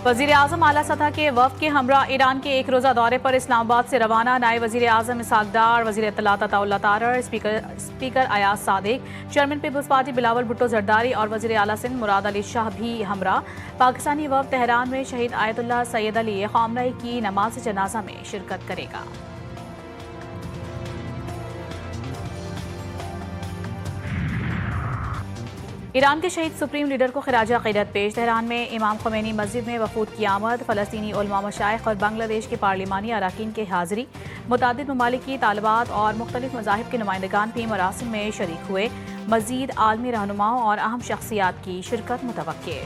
वज़ीर आज़म आला सतह के वफ़द के हमरा ईरान के एक रोज़ा दौरे पर इस्लामाबाद से रवाना। नायब वज़ीर आज़म इसहाक़ डार, वज़ीर इत्तलात Attaullah Tarar, speaker Ayaz Sadiq, chairman Peoples Party Bilawal Bhutto Zardari और वज़ीर आला सिंध मुराद अली शाह भी हमरा। पाकिस्तानी वफ़द तेहरान में शहीद आयतुल्लाह सैयद अली ख़ामनई की नमाज जनाजा में शिरकत करेगा। ईरान के शहीद सुप्रीम लीडर को खिराज अक़ीदत पेश। तेहरान में इमाम ख़ुमैनी मस्जिद में वफ़ूद की आमद, फ़लस्तीनी उलमा मशाइख़ और बांग्लादेश के पार्लिमानी अराकीन के हाज़िरी। मुतादिद ममालिक की तालिबात और मुख्तलिफ मज़ाहिब के नुमाइंदगान भी मरासिम में शरीक हुए। मज़ीद आलमी रहनुमाओं और अहम शख्सियात की शिरकत मुतवक्के।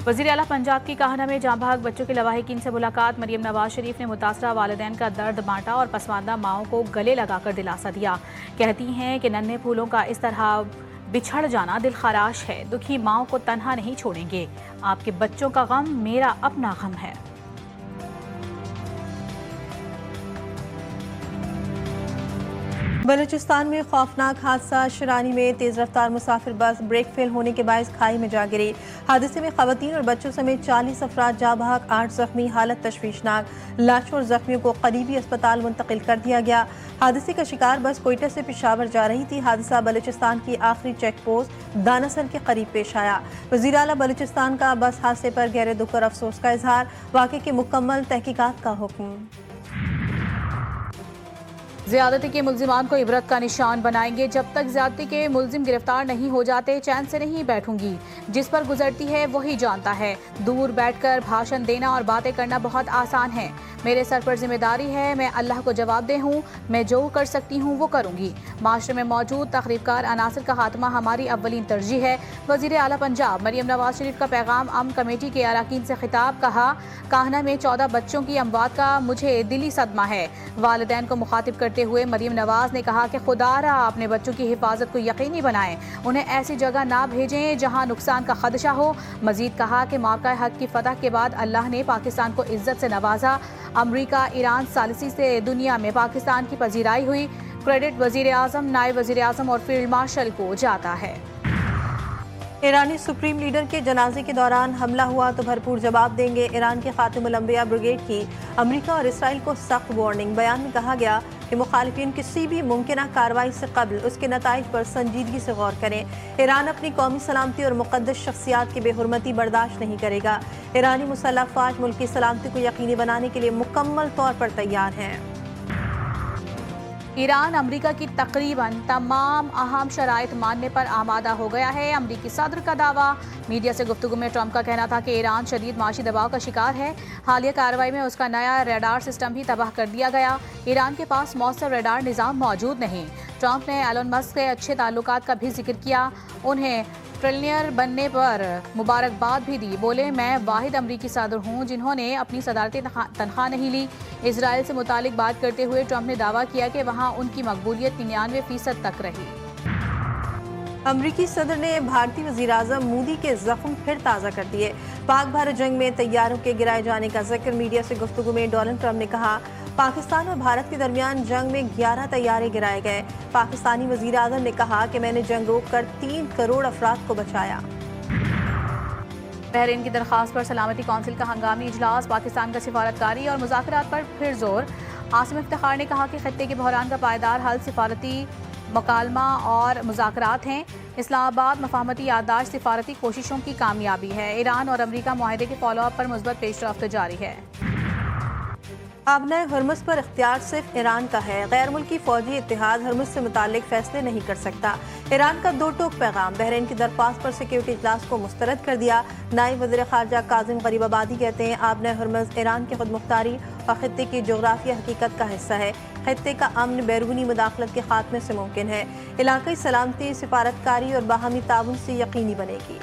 वज़ीर आला पंजाब की काहना में जाँ भाग बच्चों के लवाहिकीन से मुलाकात। मरियम नवाज शरीफ ने मुतासरा वालिदैन का दर्द बांटा और पसमानदा माओं को गले लगाकर दिलासा दिया। कहती हैं कि नन्हे फूलों का इस तरह बिछड़ जाना दिल खराश है। दुखी माओं को तन्हा नहीं छोड़ेंगे। आपके बच्चों का गम मेरा अपना गम है। बलूचिस्तान में खौफनाक हादसा। शिरानी में तेज रफ्तार मुसाफिर बस ब्रेक फेल होने के बायस खाई में जा गिरी। हादसे में खवातीन और बच्चों समेत 40 अफराद जाँ बहक, 8 जख्मी, हालत तशवीशनाक। लाशों और जख्मियों को करीबी अस्पताल मुंतकिल कर दिया गया। हादसे का शिकार बस कोयटा से पेशावर जा रही थी। हादसा बलूचिस्तान की आखिरी चेक पोस्ट दानासर के करीब पेश आया। वज़ीर आला बलूचिस्तान का बस हादसे पर गहरे दुख और अफसोस का इजहार। वाक़े की मुकम्मल तहकीकात का हुक्म। ज़्यादती के मुल्ज़िमान को इबरत का निशान बनाएंगे। जब तक ज़्यादती के मुल्ज़िम गिरफ्तार नहीं हो जाते चैन से नहीं बैठूंगी। जिस पर गुजरती है वही जानता है। दूर बैठकर भाषण देना और बातें करना बहुत आसान है। मेरे सर पर जिम्मेदारी है। मैं अल्लाह को जवाबदेह हूँ। मैं जो कर सकती हूँ वो करूँगी। माशरे में मौजूद तखरीबकार अनासर का खात्मा हमारी अव्वलीन तरजीह है। वज़ीर आला पंजाब मरियम नवाज शरीफ का पैगाम। अमन कमेटी के अरकान से खिताब। कहा, काहना में 14 बच्चों की अमवात का मुझे दिली सदमा है। वालिदैन को मुखातिब करते हुए मरियम नवाज ने कहा कि खुदारा अपने बच्चों की हिफाजत को यकीनी बनाएं। उन्हें ऐसी जगह ना भेजें जहां नुकसान का खदशा हो। मजीद कहा कि मौका हक की फतह के बाद अल्लाह ने पाकिस्तान को इज्जत से नवाजा। अमरीका ईरान सालिसी से दुनिया में पाकिस्तान की पजीराई हुई। क्रेडिट वजीर आज़म, नायब वजीर आज़म और फील्ड मार्शल को जाता है। ईरानी सुप्रीम लीडर के जनाजे के दौरान हमला हुआ तो भरपूर जवाब देंगे। ईरान के खातिमुल अंबिया ब्रिगेड की अमेरिका और इसराइल को सख्त वार्निंग। बयान में कहा गया कि मुखालिफिन किसी भी मुमकिन कार्रवाई से कबल उसके नताइज पर संजीदगी से गौर करें। ईरान अपनी कौमी सलामती और मुक़द्दस शख्सियात की बेहुरमती बर्दाश्त नहीं करेगा। ईरानी मुसल्लह अफ़वाज मुल्क की सलामती को यकीनी बनाने के लिए मुकम्मल तौर पर तैयार हैं। ईरान अमरीका की तकरीबन तमाम अहम शराइत मानने पर आमादा हो गया है। अमरीकी सदर का दावा। मीडिया से गुफ्तगू में ट्रंप का कहना था कि ईरान शदीद माशी दबाव का शिकार है। हालिया कार्रवाई में उसका नया रडार सिस्टम भी तबाह कर दिया गया। ईरान के पास मौसर रडार निज़ाम मौजूद नहीं। ट्रंप ने एलन मस्क के अच्छे ताल्लुकात का भी जिक्र किया। उन्हें ट्रिलियनर बनने पर मुबारकबाद भी दी। बोले, मैं वाहिद अमरीकी सदर हूँ जिन्होंने अपनी सदारती तनख्वाह नहीं ली। इसराइल से मुतालिक बात करते हुए ट्रंप ने दावा किया कि वहाँ उनकी मकबूलियत 99% तक रही। अमरीकी सदर ने भारतीय वज़ीर आज़म मोदी के जख्म फिर ताज़ा कर दिए। पाक भारत जंग में तैयारों के गिराए जाने का जिक्र। मीडिया से गुफ्तगू में डोनाल्ड ट्रंप ने कहा, पाकिस्तान और भारत के दरमियान जंग में 11 तैयारे गिराए गए। पाकिस्तानी वज़ीर आज़म ने कहा कि मैंने जंग रोक कर 3 करोड़ अफराद को बचाया। बहरीन की दरख्वास्त पर सलामती कौंसिल का हंगामी इजलास। पाकिस्तान का सिफारतकारी और मुज़ाकरात पर फिर जोर। आसिम इफ्तिखार ने कहा कि खत्ते के बहरान का पायदार हल सिफारती मकालमा और मुज़ाकरात हैं। इस्लामाबाद मफाहमती याददाश्त सिफारती कोशिशों की कामयाबी है। ईरान और अमरीका मुआहदे के फॉलोअप पर मुस्बत पेशरफ्त जारी है। आबनाए हरमुज़ पर इख्तियार सिर्फ ईरान का है। गैर मुल्की फौजी इत्तेहाद हरमुज़ से मुतालिक फैसले नहीं कर सकता। ईरान का दो टोक पैगाम। बहरीन की दरख्वास्त पर सिक्योरिटी इजलास को मुस्तरद कर दिया। नायब वज़ीर ख़ारजा काज़िम गरीबाबादी कहते हैं, आबनाए हरमुज़ ईरान की खुद मुख्तारी और खित्ते की जोग्राफिया हकीकत का हिस्सा है। खित्ते का अमन बैरूनी मुदाखलत के खात्मे से मुमकिन है। इलाक़ाई सलामती, सिफारतकारी और बाहमी ताउन से यकीनी बनेगी।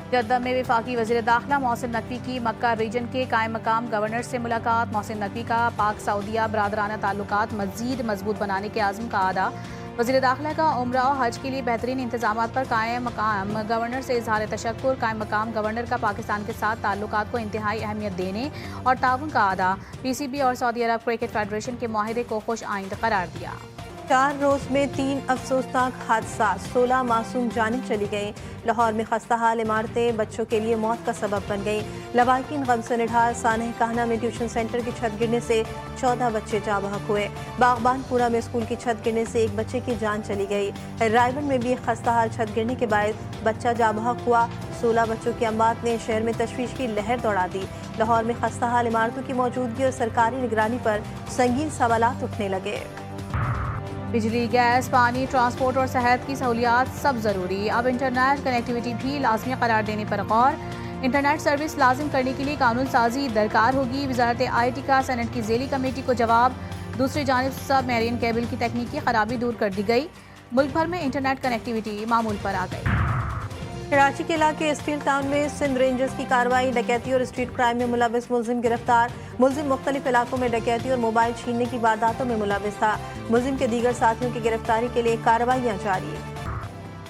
जद्दा में वफाकी वज़ीर दाखिला मोहसिन नकवी की मक्का रीजन के कायम मकाम गवर्नर से मुलाकात। मोहसिन नकवी का पाक सऊदिया बरादराना ताल्लुकात मज़ीद मजबूत बनाने के आज़म का आदा। वज़ीर दाखिला का उम्रा और हज के लिए बेहतरीन इंतजामात पर कायम मकाम गवर्नर से इजहार तशक्कुर। कायम मकाम गवर्नर का पाकिस्तान के साथ ताल्लुकात को इंतहाई अहमियत देने और ताउन का आदा। PCB और सऊदी अरब क्रिकेट फेडरेशन के मुआहदे को खुश आइंद करार दिया। 4 रोज में 3 अफसोसनाक हादसा, 16 मासूम जानें चली गईं। लाहौर में खस्ताहाल इमारतें बच्चों के लिए मौत का सबब बन गईं। लवाकिन गम से निढाल सानह कहना में ट्यूशन सेंटर की छत गिरने से 14 बच्चे जाँ बहक हुए। बागबानपुरा में स्कूल की छत गिरने से एक बच्चे की जान चली गई। रायबन में भी खस्ताहाल छत गिरने के बाद बच्चा जाँ बहक हुआ। 16 बच्चों की अम्वात ने शहर में तशवीश की लहर दौड़ा दी। लाहौर में खस्ताहाल इमारतों की मौजूदगी और सरकारी निगरानी पर संगीन सवालात उठने लगे। बिजली, गैस, पानी, ट्रांसपोर्ट और सेहत की सहूलियात सब ज़रूरी। अब इंटरनेट कनेक्टिविटी भी लाजमी करार देने पर गौर। इंटरनेट सर्विस लाजिम करने के लिए कानून साजी दरकार होगी। वजारत IT का सेनेट की ज़ेली कमेटी को जवाब। दूसरी जानिब सब मैरियन केबल की तकनीकी खराबी दूर कर दी गई। मुल्क भर में इंटरनेट कनेक्टिविटी मामूल पर आ गई। कराची के इलाके स्टील टाउन में सिंध रेंजर्स की कार्रवाई, डकैती और स्ट्रीट क्राइम में मुलविस मुलजिम गिरफ्तार। मुलजिम मुख्तलिफ इलाकों में डकैती और मोबाइल छीनने की वारदातों में मुलविस था। मुलजिम के दीगर साथियों की गिरफ्तारी के लिए कार्रवाइयाँ जारी।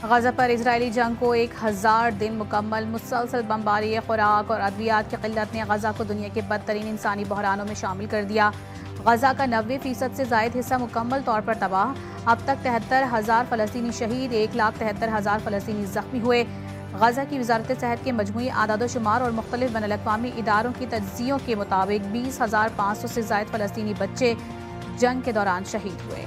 गजा पर इजरायली जंग को 1000 दिन मुकम्मल। मुसलसल बमबारी, खुराक और अद्वियात की किल्लत ने गजा को दुनिया के बदतरीन इंसानी बहरानों में शामिल कर दिया। गजा का 90% से ज़ायद हिस्सा मुकम्मल तौर पर तबाह। अब तक 73,000 फ़लस्तीनी शहीद, 1,73,000 फ़लस्तीनी ज़ख्मी हुए। गजा की वजारत सेहत के मजमूई आदाद-ओ-शुमार और मुख्तलिफ बैनुल-अक़वामी इदारों की तज्ज़ियों के मुताबिक 20,500 से ज़ायद फ़लस्तीनी बच्चे जंग के दौरान शहीद हुए।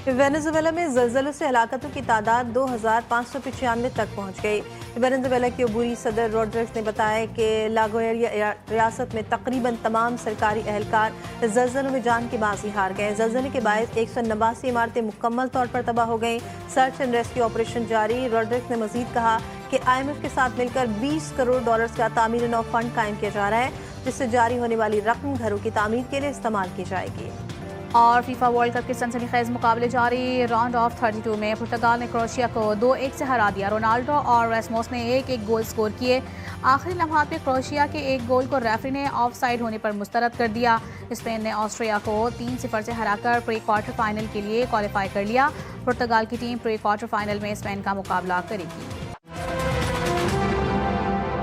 वेनेजुएला में ज़लज़लों से हलाकतों की तादाद 2,595 तक पहुँच गई। वेनेजुएला के अबूरी सदर रोड्रिग्स ने बताया कि लागोएरिया रियासत में तकरीबन तमाम सरकारी एहलकार ज़लज़लों में जान की बाजी हार गए। ज़लज़ले के बायस 189 इमारतें मुकम्मल तौर पर तबाह हो गईं। सर्च एंड रेस्क्यू ऑपरेशन जारी। रोड्रिग्स ने मजीद कहा कि IMF के साथ मिलकर $20 करोड़ का तामीर नौ फंड कायम किया जा रहा है, जिससे जारी होने वाली रकम घरों की तामीर के लिए इस्तेमाल की जाएगी। और फीफा वर्ल्ड कप के सनसनीखेज मुकाबले जारी। राउंड ऑफ 32 में पुर्तगाल ने क्रोएशिया को 2-1 से हरा दिया। रोनाल्डो और रेसमोस ने 1-1 गोल स्कोर किए। आखिरी लम्हात में क्रोएशिया के एक गोल को रेफरी ने ऑफ साइड होने पर मुस्तरद कर दिया। स्पेन ने ऑस्ट्रिया को 3-0 से हराकर प्री क्वार्टर फाइनल के लिए क्वालिफाई कर लिया। पुर्तगाल की टीम प्री क्वार्टर फाइनल में स्पेन का मुकाबला करेगी।